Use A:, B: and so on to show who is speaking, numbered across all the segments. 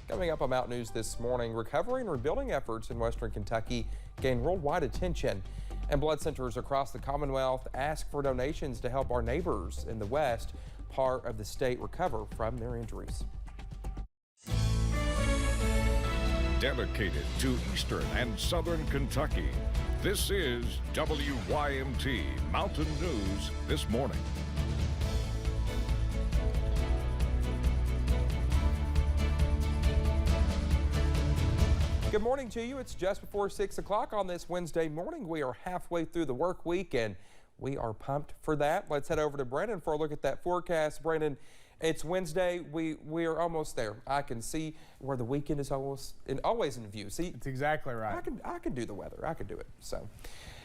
A: Coming up on Mountain News this morning, recovery and rebuilding efforts in western Kentucky gain worldwide attention. And blood centers across the Commonwealth ask for donations to help our neighbors in the west part of the state recover from their injuries.
B: Dedicated to eastern and southern Kentucky, this is WYMT Mountain News this morning.
A: Good morning to you. It's just before 6 o'clock on this Wednesday morning. We are halfway through the work week and we are pumped for that. Let's head over to Brandon for a look at that forecast. Brandon, it's Wednesday. We are almost there. I can see where the weekend is always in view. See,
C: it's exactly right.
A: I can do the weather. I can do it. So,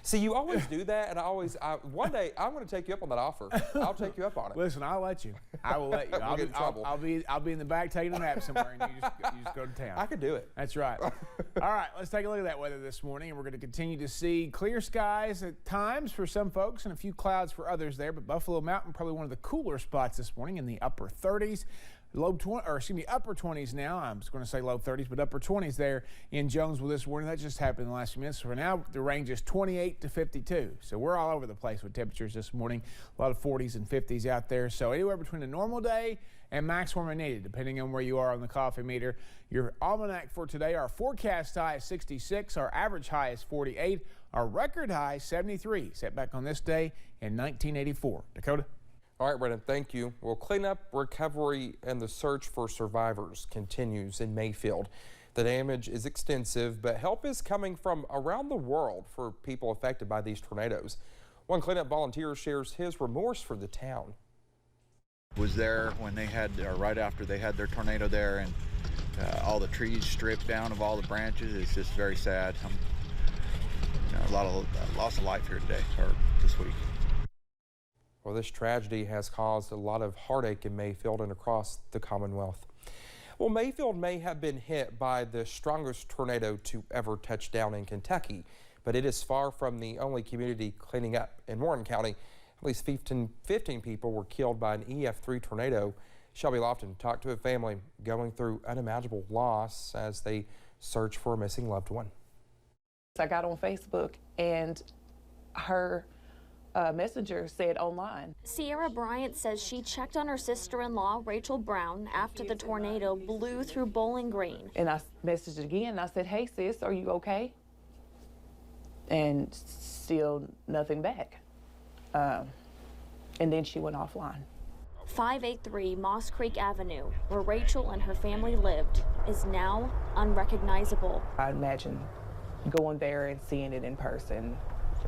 A: see, you always do that, and one day I'm going to take you up on that offer. I'll take you up on it.
C: Listen, I'll let you. I will let you.
A: We'll get in trouble.
C: I'll be in the back taking a nap somewhere, and you just go to town.
A: I can do it.
C: That's right. All right, let's take a look at that weather this morning, and we're going to continue to see clear skies at times for some folks and a few clouds for others there. But Buffalo Mountain, probably one of the cooler spots this morning in the upper 30s. Upper 20s now. I was going to say low 30s, but upper 20s there in Jonesville this morning. That just happened in the last few minutes. So for now, the range is 28 to 52. So we're all over the place with temperatures this morning. A lot of 40s and 50s out there. So anywhere between a normal day and max warm and needed, depending on where you are on the coffee meter. Your almanac for today, our forecast high is 66. Our average high is 48. Our record high, 73. Set back on this day in 1984. Dakota?
A: All right, Brendan, thank you. Well, cleanup, recovery, and the search for survivors continues in Mayfield. The damage is extensive, but help is coming from around the world for people affected by these tornadoes. One cleanup volunteer shares his remorse for the town.
D: Was there when they had, right after they had their tornado there, and all the trees stripped down of all the branches. It's just very sad. A lot of loss of life here today, or this week.
A: Well, this tragedy has caused a lot of heartache in Mayfield and across the Commonwealth. Well, Mayfield may have been hit by the strongest tornado to ever touch down in Kentucky, but it is far from the only community cleaning up. In Warren County, at least 15 people were killed by an EF3 tornado. Shelby Lofton talked to a family going through unimaginable loss as they search for a missing loved one.
E: I got on Facebook and her messenger said online.
F: Sierra Bryant says she checked on her sister-in-law, Rachel Brown, after the tornado blew through Bowling Green.
E: And I messaged again and I said, "Hey sis, are you okay?" And still nothing back. And then she went offline.
F: 583 Moss Creek Avenue, where Rachel and her family lived, is now unrecognizable.
E: I imagine going there and seeing it in person,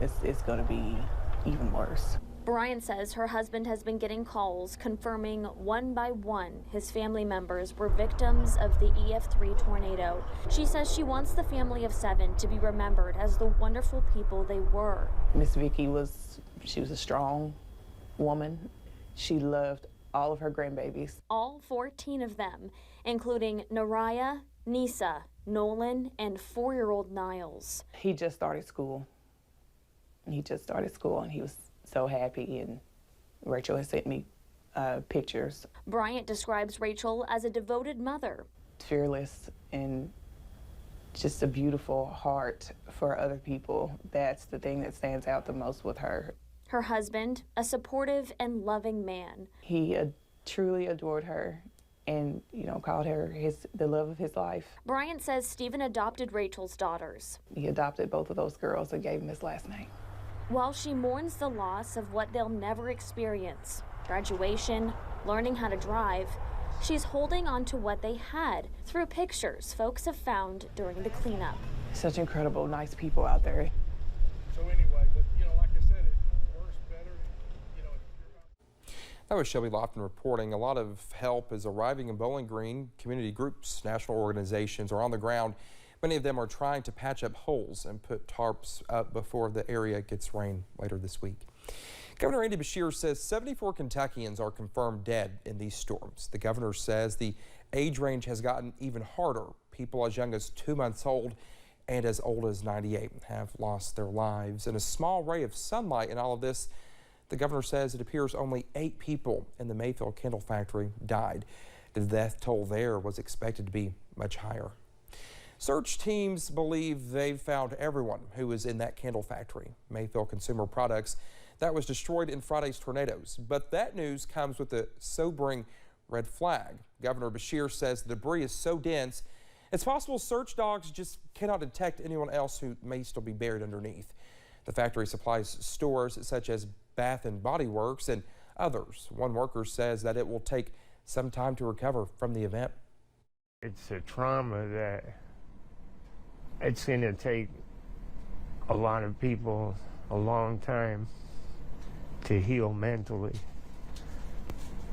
E: it's going to be even worse.
F: Brian says her husband has been getting calls confirming one by one his family members were victims of the EF3 tornado. She says she wants the family of 7 to be remembered as the wonderful people they were.
E: Miss Vicky was a strong woman. She loved all of her grandbabies.
F: All 14 of them, including Naraya, Nisa, Nolan, and 4-year-old Niles.
E: He just started school. And he was so happy, and Rachel has sent me pictures.
F: Bryant describes Rachel as a devoted mother.
E: Fearless and just a beautiful heart for other people. That's the thing that stands out the most with her.
F: Her husband, a supportive and loving man.
E: He truly adored her and, called her the love of his life.
F: Bryant says Stephen adopted Rachel's daughters.
E: He adopted both of those girls and gave him his last name.
F: While she mourns the loss of what they'll never experience, graduation, learning how to drive, she's holding on to what they had through pictures folks have found during the cleanup.
E: Such incredible, nice people out there.
C: So anyway, but like I said, it's worse, better,
A: That was Shelby Lofton reporting. A lot of help is arriving in Bowling Green. Community groups, national organizations are on the ground. Many of them are trying to patch up holes and put tarps up before the area gets rain later this week. Governor Andy Beshear says 74 Kentuckians are confirmed dead in these storms. The governor says the age range has gotten even harder. People as young as 2 months old and as old as 98 have lost their lives. And a small ray of sunlight in all of this, the governor says it appears only 8 people in the Mayfield Candle Factory died. The death toll there was expected to be much higher. Search teams believe they've found everyone who was in that candle factory, Mayfield Consumer Products, that was destroyed in Friday's tornadoes. But that news comes with a sobering red flag. Governor Beshear says the debris is so dense, it's possible search dogs just cannot detect anyone else who may still be buried underneath. The factory supplies stores such as Bath and Body Works and others. One worker says that it will take some time to recover from the event.
G: It's a trauma that it's going to take a lot of people a long time to heal mentally.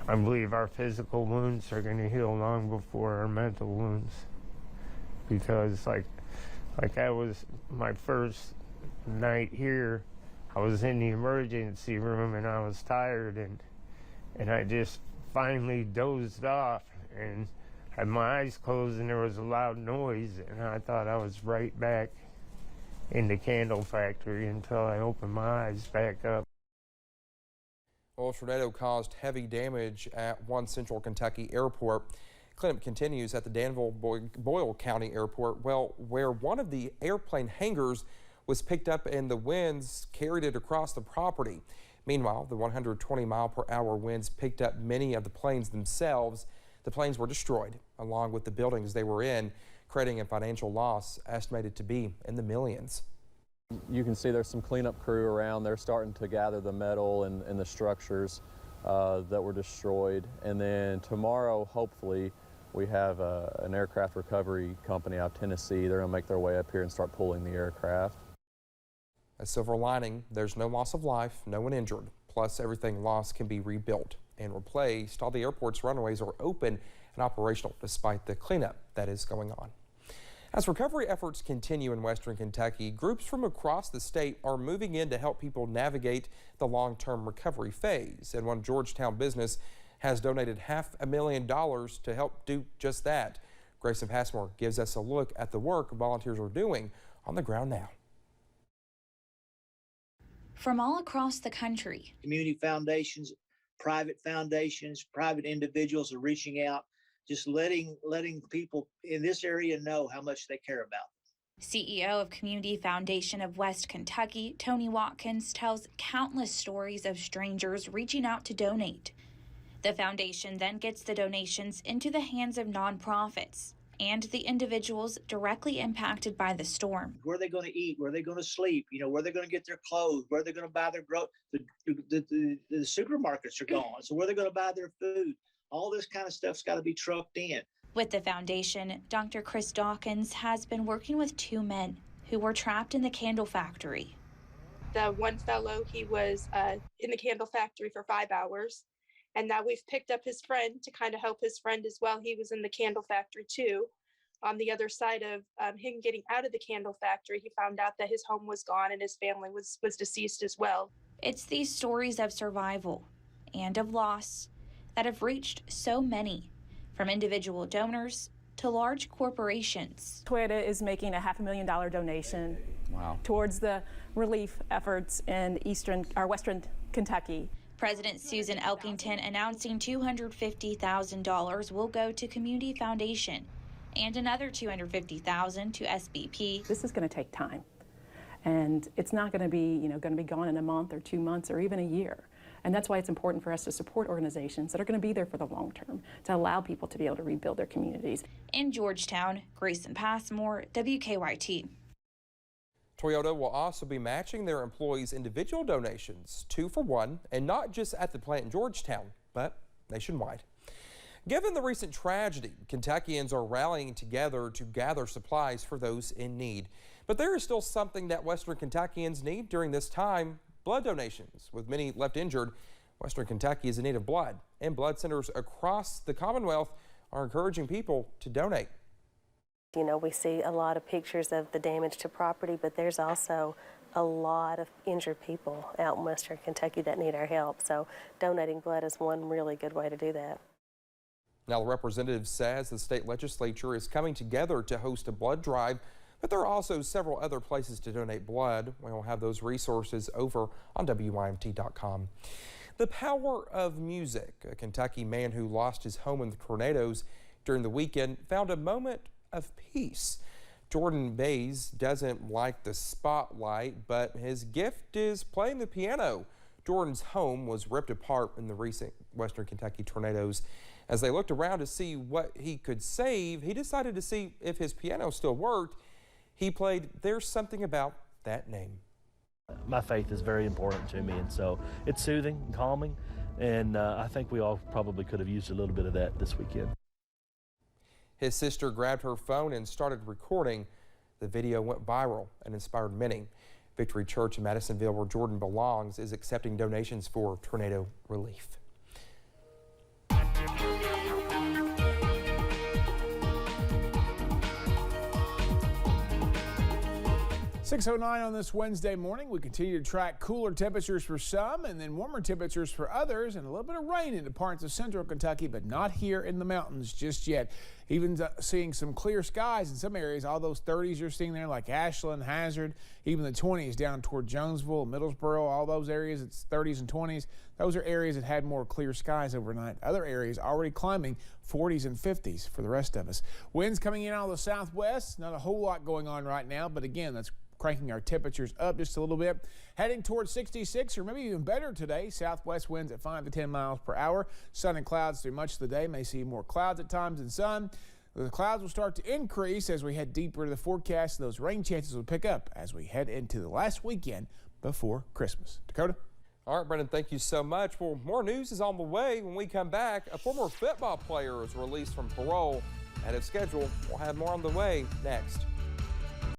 G: I believe our physical wounds are going to heal long before our mental wounds, because like that was my first night here. I was in the emergency room and I was tired, and I just finally dozed off and had my eyes closed, and there was a loud noise, and I thought I was right back in the candle factory until I opened my eyes back up.
A: Well, tornado caused heavy damage at one Central Kentucky airport. Cleanup continues at the Danville-Boyle County Airport, well, where one of the airplane hangars was picked up and the winds carried it across the property. Meanwhile, the 120-mile-per-hour winds picked up many of the planes themselves. The planes were destroyed, along with the buildings they were in, creating a financial loss estimated to be in the millions.
H: You can see there's some cleanup crew around. They're starting to gather the metal and the structures that were destroyed. And then tomorrow, hopefully, we have an aircraft recovery company out of Tennessee. They're going to make their way up here and start pulling the aircraft.
A: A silver lining, there's no loss of life, no one injured. Plus, everything lost can be rebuilt and replaced. All the airport's runways are open and operational despite the cleanup that is going on. As recovery efforts continue in Western Kentucky, groups from across the state are moving in to help people navigate the long-term recovery phase. And one Georgetown business has donated $500,000 to help do just that. Grayson Passmore gives us a look at the work volunteers are doing on the ground now.
I: From all across the country,
J: community foundations, private individuals are reaching out, just letting people in this area know how much they care about them.
I: CEO of Community Foundation of West Kentucky, Tony Watkins, tells countless stories of strangers reaching out to donate. The foundation then gets the donations into the hands of nonprofits and the individuals directly impacted by the storm.
J: Where are they going to eat? Where are they going to sleep? Where they're going to get their clothes? Where they're going to buy their the supermarkets are gone. So where they're going to buy their food? All this kind of stuff's got to be trucked in.
I: With the foundation, Dr. Chris Dawkins has been working with two men who were trapped in the candle factory.
K: The one fellow, he was in the candle factory for 5 hours. And now we've picked up his friend to kind of help his friend as well. He was in the candle factory too. On the other side of him getting out of the candle factory, he found out that his home was gone and his family was deceased as well.
I: It's these stories of survival and of loss that have reached so many, from individual donors to large corporations.
L: Toyota is making a $500,000 donation towards the relief efforts in Western Kentucky.
I: President Susan Elkington announcing $250,000 will go to Community Foundation and another $250,000 to SBP.
L: This is going to take time, and it's not going to be, gone in a month or 2 months or even a year. And that's why it's important for us to support organizations that are going to be there for the long term, to allow people to be able to rebuild their communities.
I: In Georgetown, Grayson Passmore, WKYT.
A: Toyota will also be matching their employees' individual donations, 2 for 1, and not just at the plant in Georgetown, but nationwide. Given the recent tragedy, Kentuckians are rallying together to gather supplies for those in need. But there is still something that Western Kentuckians need during this time: blood donations. With many left injured, Western Kentucky is in need of blood, and blood centers across the Commonwealth are encouraging people to donate.
M: We see a lot of pictures of the damage to property, but there's also a lot of injured people out in Western Kentucky that need our help. So donating blood is one really good way to do that.
A: Now, the representative says the state legislature is coming together to host a blood drive, but there are also several other places to donate blood. We'll have those resources over on WYMT.com. The power of music. A Kentucky man who lost his home in the tornadoes during the weekend found a moment of peace. Jordan Bays doesn't like the spotlight, but his gift is playing the piano. Jordan's home was ripped apart in the recent Western Kentucky tornadoes. As they looked around to see what he could save, he decided to see if his piano still worked. He played There's Something About That Name.
N: My faith is very important to me, and so it's soothing and calming, and I think we all probably could have used a little bit of that this weekend.
A: His sister grabbed her phone and started recording. The video went viral and inspired many. Victory Church in Madisonville, where Jordan belongs, is accepting donations for tornado relief.
C: 6:09 on this Wednesday morning. We continue to track cooler temperatures for some and then warmer temperatures for others, and a little bit of rain into parts of central Kentucky, but not here in the mountains just yet. Even seeing some clear skies in some areas. All those 30s you're seeing there, like Ashland, Hazard, even the 20s down toward Jonesville, Middlesboro, all those areas, it's 30s and 20s. Those are areas that had more clear skies overnight. Other areas already climbing 40s and 50s for the rest of us. Winds coming in out of the southwest. Not a whole lot going on right now, but again, that's cranking our temperatures up just a little bit. Heading towards 66 or maybe even better today. Southwest winds at 5 to 10 miles per hour. Sun and clouds through much of the day. May see more clouds at times than sun. The clouds will start to increase as we head deeper into the forecast. Those rain chances will pick up as we head into the last weekend before Christmas. Dakota?
A: All right, Brendan, thank you so much. Well, more news is on the way. When we come back, a former football player is released from parole ahead of schedule. We'll have more on the way next.